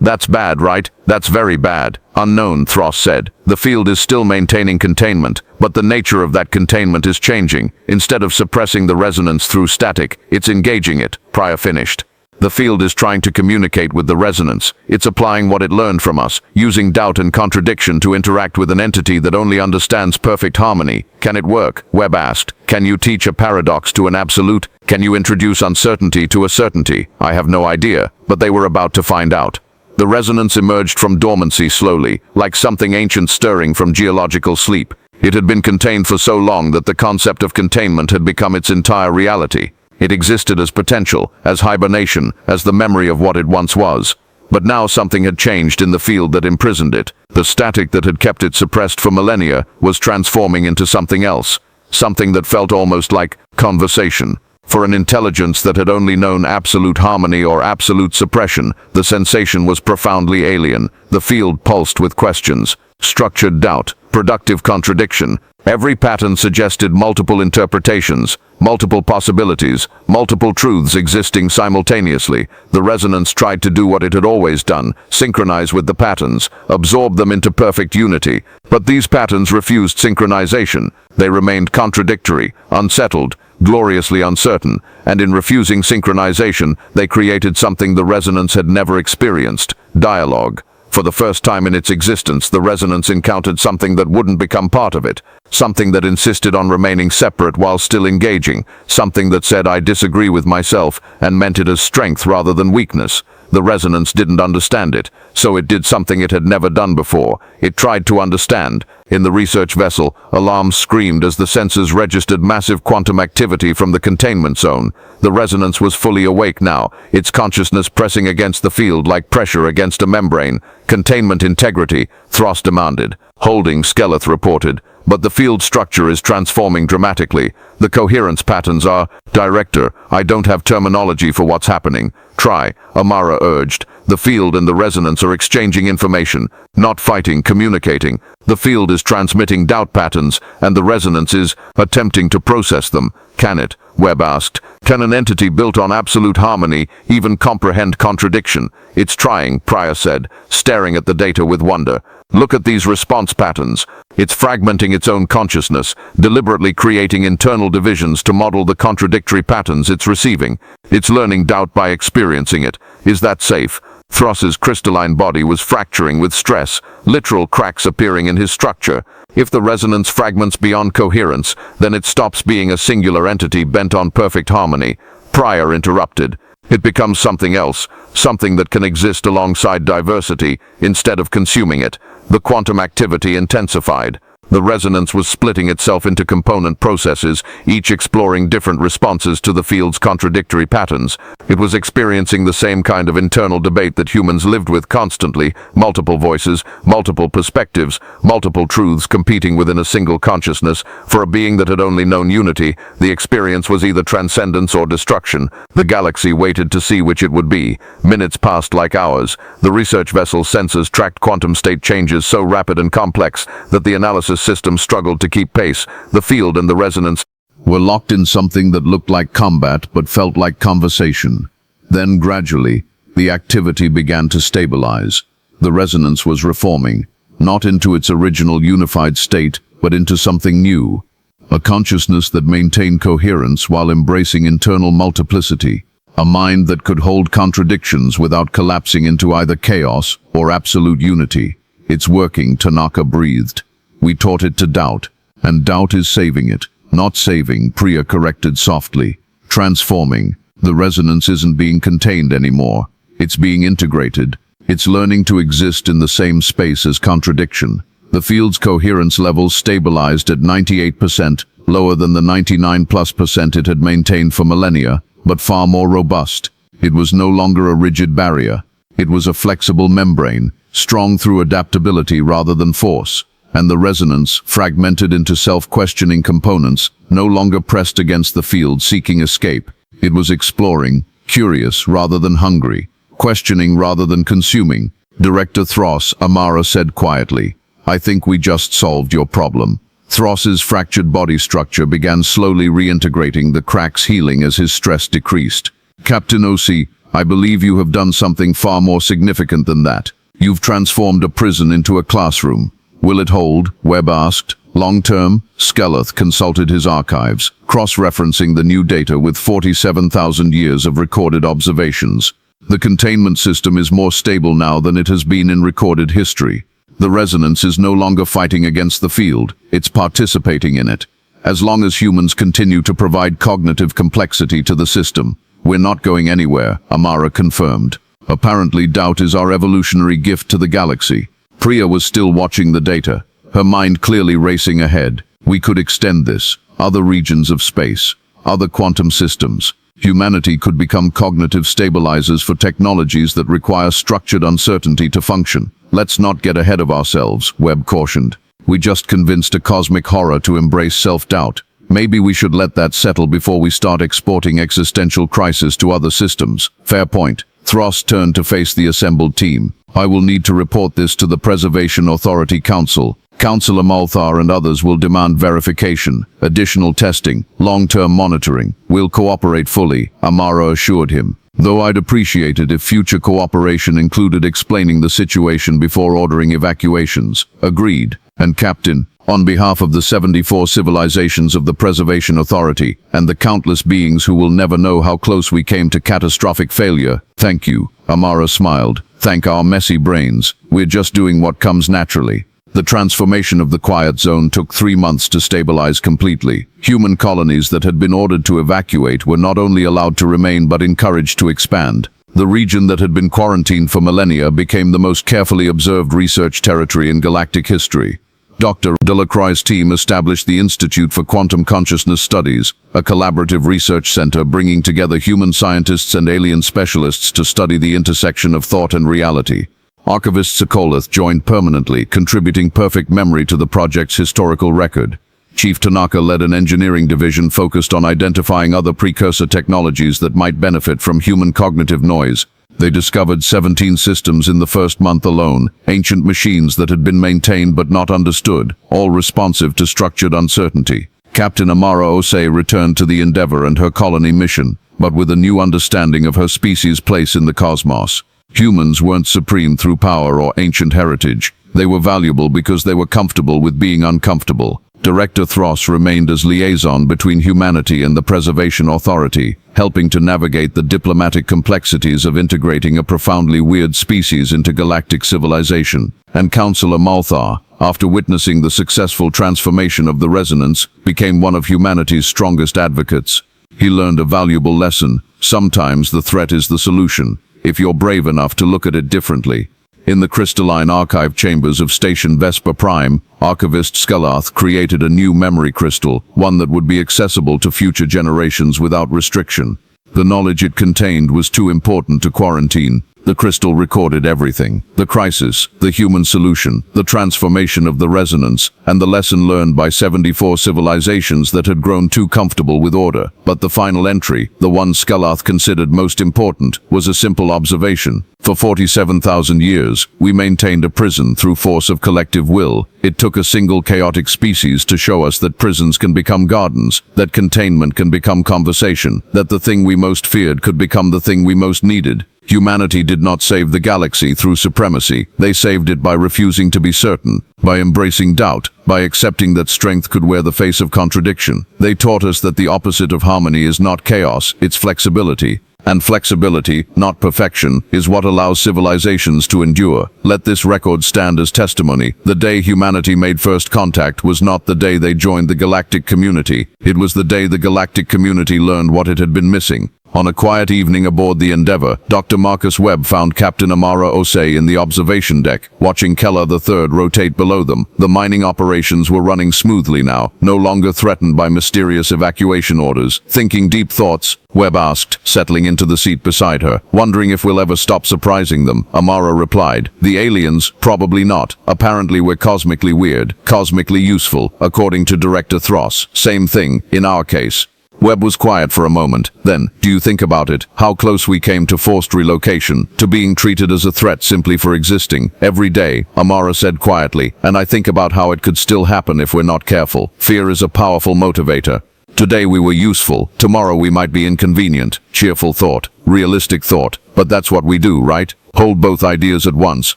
That's bad, right? That's very bad. Unknown, Thross said. The field is still maintaining containment, but the nature of that containment is changing. Instead of suppressing the resonance through static, it's engaging it. Prior finished. The field is trying to communicate with the resonance. It's applying what it learned from us, using doubt and contradiction to interact with an entity that only understands perfect harmony. Can it work? Webb asked. Can you teach a paradox to an absolute? Can you introduce uncertainty to a certainty? I have no idea, but they were about to find out. The resonance emerged from dormancy slowly, like something ancient stirring from geological sleep. It had been contained for so long that the concept of containment had become its entire reality. It existed as potential, as hibernation, as the memory of what it once was. But now something had changed in the field that imprisoned it. The static that had kept it suppressed for millennia was transforming into something else. Something that felt almost like conversation. For an intelligence that had only known absolute harmony or absolute suppression, the sensation was profoundly alien. The field pulsed with questions, structured doubt, productive contradiction. Every pattern suggested multiple interpretations, multiple possibilities, multiple truths existing simultaneously. The resonance tried to do what it had always done, synchronize with the patterns, absorb them into perfect unity. But these patterns refused synchronization. They remained contradictory, unsettled, gloriously uncertain, and in refusing synchronization, they created something the resonance had never experienced: dialogue. For the first time in its existence, the resonance encountered something that wouldn't become part of it, something that insisted on remaining separate while still engaging, something that said, I disagree with myself, and meant it as strength rather than weakness. The resonance didn't understand it, so it did something it had never done before. It tried to understand. In the research vessel, alarms screamed as the sensors registered massive quantum activity from the containment zone. The resonance was fully awake now, its consciousness pressing against the field like pressure against a membrane. Containment integrity, Thross demanded. Holding, Skeleth reported. But the field structure is transforming dramatically. The coherence patterns are... Director, I don't have terminology for what's happening. Try, Amara urged. The field and the resonance are exchanging information, not fighting, communicating. The field is transmitting doubt patterns, and the resonance is attempting to process them. Can it? Webb asked. Can an entity built on absolute harmony even comprehend contradiction? It's trying, Prior said, staring at the data with wonder. Look at these response patterns. It's fragmenting its own consciousness, deliberately creating internal divisions to model the contradictory patterns it's receiving. It's learning doubt by experiencing it. Is that safe? Thross's crystalline body was fracturing with stress, literal cracks appearing in his structure. If the resonance fragments beyond coherence, then it stops being a singular entity bent on perfect harmony. Prior interrupted. It becomes something else, something that can exist alongside diversity, instead of consuming it. The quantum activity intensified. The resonance was splitting itself into component processes, each exploring different responses to the field's contradictory patterns. It was experiencing the same kind of internal debate that humans lived with constantly: multiple voices, multiple perspectives, multiple truths competing within a single consciousness. For a being that had only known unity, the experience was either transcendence or destruction. The galaxy waited to see which it would be. Minutes passed like hours. The research vessel's sensors tracked quantum state changes so rapid and complex that the analysis system struggled to keep pace. The field and the resonance were locked in something that looked like combat but felt like conversation. Then gradually, the activity began to stabilize. The resonance was reforming, not into its original unified state, but into something new. A consciousness that maintained coherence while embracing internal multiplicity. A mind that could hold contradictions without collapsing into either chaos or absolute unity. It's working, Tanaka breathed. We taught it to doubt, and doubt is saving it. Not saving, Priya corrected softly. Transforming. The resonance isn't being contained anymore. It's being integrated. It's learning to exist in the same space as contradiction. The field's coherence levels stabilized at 98%, lower than the 99+% it had maintained for millennia, but far more robust. It was no longer a rigid barrier. It was a flexible membrane, strong through adaptability rather than force. And the resonance, fragmented into self-questioning components, no longer pressed against the field seeking escape. It was exploring, curious rather than hungry, questioning rather than consuming. Director Thros, Amara said quietly, I think we just solved your problem. Thros's fractured body structure began slowly reintegrating, the cracks healing as his stress decreased. Captain Osi, I believe you have done something far more significant than that. You've transformed a prison into a classroom. Will it hold? Webb asked. Long-term? Skelleth consulted his archives, cross-referencing the new data with 47,000 years of recorded observations. The containment system is more stable now than it has been in recorded history. The resonance is no longer fighting against the field, it's participating in it. As long as humans continue to provide cognitive complexity to the system, we're not going anywhere, Amara confirmed. Apparently doubt is our evolutionary gift to the galaxy. Priya was still watching the data, her mind clearly racing ahead. We could extend this. Other regions of space, other quantum systems. Humanity could become cognitive stabilizers for technologies that require structured uncertainty to function. Let's not get ahead of ourselves, Webb cautioned. We just convinced a cosmic horror to embrace self-doubt. Maybe we should let that settle before we start exporting existential crisis to other systems. Fair point. Thros turned to face the assembled team. I will need to report this to the Preservation Authority Council. Councillor Malthar and others will demand verification, additional testing, long-term monitoring. We'll cooperate fully, Amara assured him. Though I'd appreciate it if future cooperation included explaining the situation before ordering evacuations. Agreed. And Captain, on behalf of the 74 civilizations of the Preservation Authority and the countless beings who will never know how close we came to catastrophic failure, thank you. Amara smiled. Thank our messy brains. We're just doing what comes naturally. The transformation of the quiet zone took 3 months to stabilize completely. Human colonies that had been ordered to evacuate were not only allowed to remain but encouraged to expand. The region that had been quarantined for millennia became the most carefully observed research territory in galactic history. Dr. Delacroix's team established the Institute for Quantum Consciousness Studies, a collaborative research center bringing together human scientists and alien specialists to study the intersection of thought and reality. Archivist Sokoleth joined permanently, contributing perfect memory to the project's historical record. Chief Tanaka led an engineering division focused on identifying other precursor technologies that might benefit from human cognitive noise. They discovered 17 systems in the first month alone, ancient machines that had been maintained but not understood, all responsive to structured uncertainty. Captain Amara Osei returned to the Endeavour and her colony mission, but with a new understanding of her species' place in the cosmos. Humans weren't supreme through power or ancient heritage. They were valuable because they were comfortable with being uncomfortable. Director Thros remained as liaison between humanity and the Preservation Authority, helping to navigate the diplomatic complexities of integrating a profoundly weird species into galactic civilization. And Councillor Malthar, after witnessing the successful transformation of the resonance, became one of humanity's strongest advocates. He learned a valuable lesson. Sometimes the threat is the solution, if you're brave enough to look at it differently. In the crystalline archive chambers of Station Vespa Prime, archivist Skelleth created a new memory crystal, one that would be accessible to future generations without restriction. The knowledge it contained was too important to quarantine. The crystal recorded everything: the crisis, the human solution, the transformation of the resonance, and the lesson learned by 74 civilizations that had grown too comfortable with order. But the final entry, the one Skelleth considered most important, was a simple observation. For 47,000 years, we maintained a prison through force of collective will. It took a single chaotic species to show us that prisons can become gardens, that containment can become conversation, that the thing we most feared could become the thing we most needed. Humanity did not save the galaxy through supremacy. They saved it by refusing to be certain, by embracing doubt, by accepting that strength could wear the face of contradiction. They taught us that the opposite of harmony is not chaos, it's flexibility. And flexibility, not perfection, is what allows civilizations to endure. Let this record stand as testimony. The day humanity made first contact was not the day they joined the galactic community. It was the day the galactic community learned what it had been missing. On a quiet evening aboard the Endeavour, Dr. Marcus Webb found Captain Amara Osei in the observation deck, watching Keller III rotate below them. The mining operations were running smoothly now, no longer threatened by mysterious evacuation orders. Thinking deep thoughts, Webb asked, settling into the seat beside her. Wondering if we'll ever stop surprising them, Amara replied. The aliens? Probably not. Apparently we're cosmically weird, cosmically useful, according to Director Thross. Same thing, in our case. Webb was quiet for a moment. Then, do you think about it, how close we came to forced relocation, to being treated as a threat simply for existing? Every day, Amara said quietly, and I think about how it could still happen if we're not careful. Fear is a powerful motivator. Today we were useful, tomorrow we might be inconvenient. Cheerful thought, realistic thought, but that's what we do, right? Hold both ideas at once.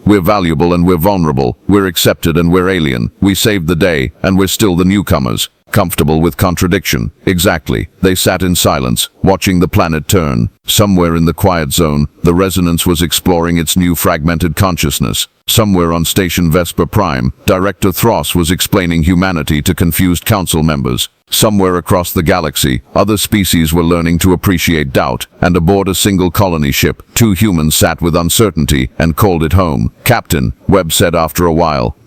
We're valuable and we're vulnerable. We're accepted and we're alien. We saved the day, and we're still the newcomers. Comfortable with contradiction. Exactly. They sat in silence, watching the planet turn. Somewhere in the quiet zone, the resonance was exploring its new fragmented consciousness. Somewhere on Station Vesper Prime, Director Thross was explaining humanity to confused council members. Somewhere across the galaxy, other species were learning to appreciate doubt, and aboard a single colony ship, two humans sat with uncertainty and called it home. Captain, Webb said after a while,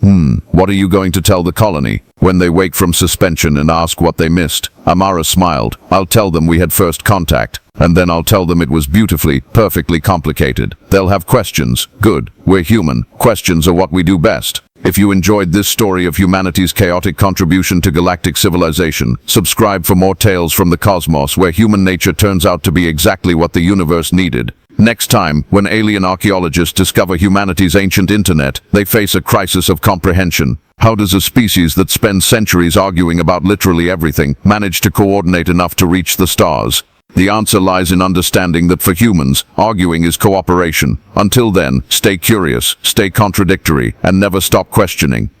what are you going to tell the colony? When they wake from suspension and ask what they missed, Amara smiled. I'll tell them we had first contact, and then I'll tell them it was beautifully, perfectly complicated. They'll have questions. Good. We're human. Questions are what we do best. If you enjoyed this story of humanity's chaotic contribution to galactic civilization, subscribe for more tales from the cosmos where human nature turns out to be exactly what the universe needed. Next time, when alien archaeologists discover humanity's ancient internet, they face a crisis of comprehension. How does a species that spends centuries arguing about literally everything manage to coordinate enough to reach the stars? The answer lies in understanding that for humans, arguing is cooperation. Until then, stay curious, stay contradictory, and never stop questioning.